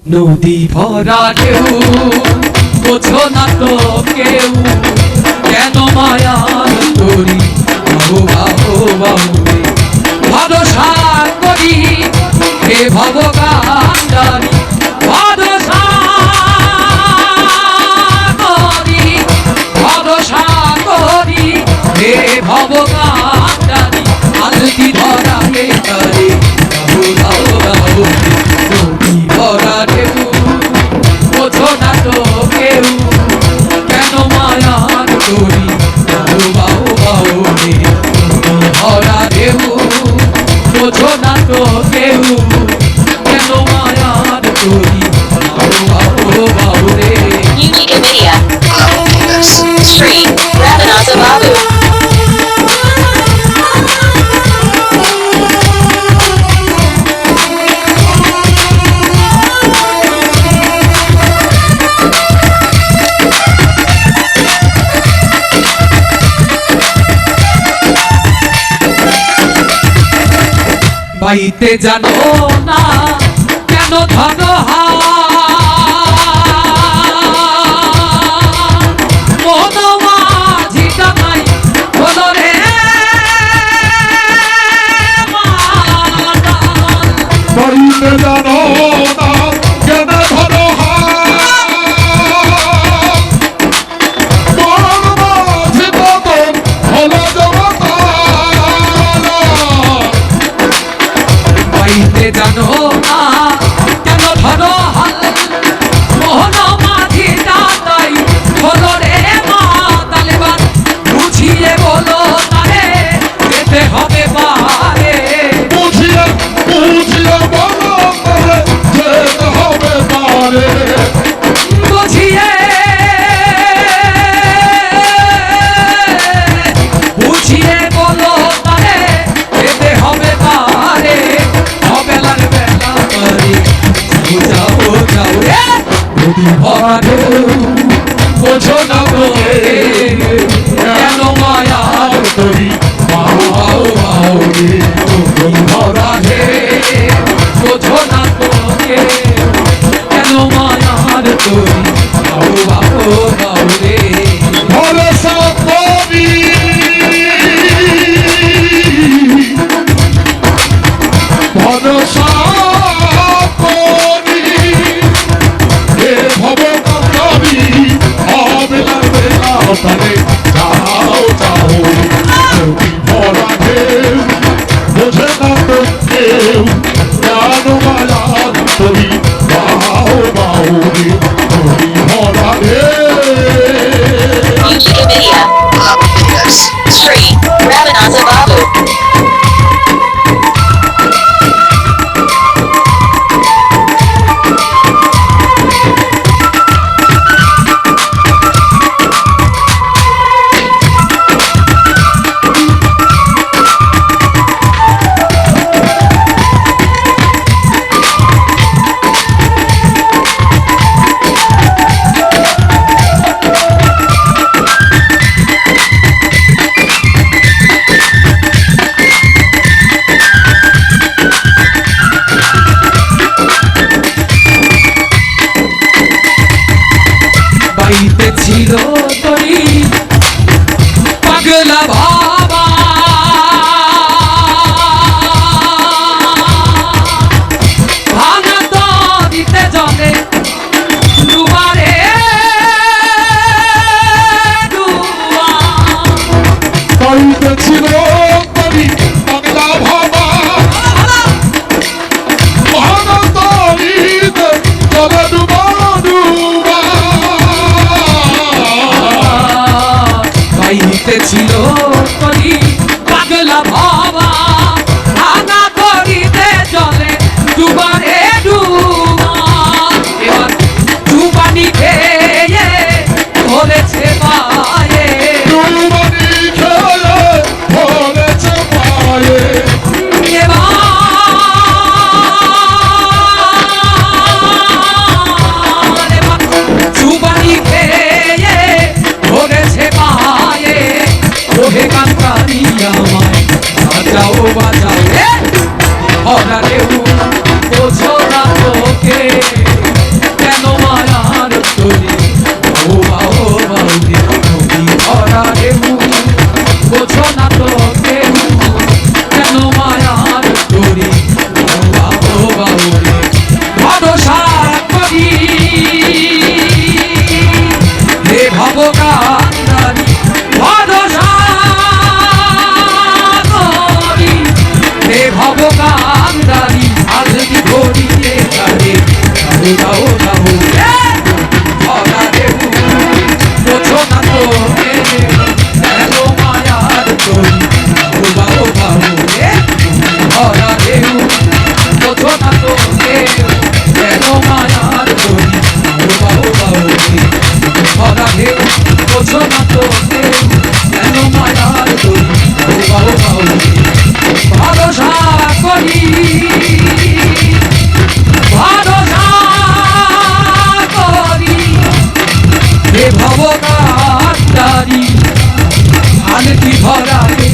নদী ভরা ঢেউ বোঝো না তো কেউ কেন মায়ার তরি বাহু বাহু বাহু ভরসা করি হে ভবগান্ডারি ভরসা করি ভরসা করি হে ভবগান্ডারি আলতি ধরা কে তারে বাহু বাহু বাহু নদী ভরা ঢেউ বোঝো না তো কেউ কেন মায়ার তরি বাহু বাহু বাহু নদী ভরা ঢেউ বোঝো না তো কেউ কেন মায়ার তরি বাহু বাহু বাহু রে Unique Media. Sri Raghunatha Babu. বাইতে জানো না কেন ধন মনোমাঝিটা নাই হলো রে বাইতে জানো না কেন ধরো বাইতে জানো না কেন ধরো হাল মোহন মাঝিটা তাই হলো রে মা তালেবান বুঝিয়ে বলো তারে যেতে হবে পারে বুঝিয়ে বলো করে যেতে হবে পারে বুঝিয়ে বলো তারে যেতে হবে পারে বেলার বেলা পারে যাও যাও রে নদী ভরা ঢেউ বোঝো না গো কেন মায়ার তরি বাহু বাহু বাহু রে নদী ভরা ঢেউ বোঝো না গো কেন মায়ার তরি বাহু বাহু বাহু রে ভরসা করি ভরসা করি হে ভবগান্ডারি হবে না বেলা তারে যাও যাও নদী ভরা ঢেউ বোঝে না তো কেউ কেন মায়ার তরি বাহু বাহু রে যাও যাও ভরা ঢেউ বোঝো না তো কেন মায়ার তরি বাবু বাবু ভরা ঢেউ বোঝো না তো কেন মায়ার তরি বাবু বাবু ভরা ঢেউ বোঝো না তো কেন মায়ার তরি বাবু বাবু ভরসা করি ভরসা করি হে ভবকান্তারি আনতি ভরা রে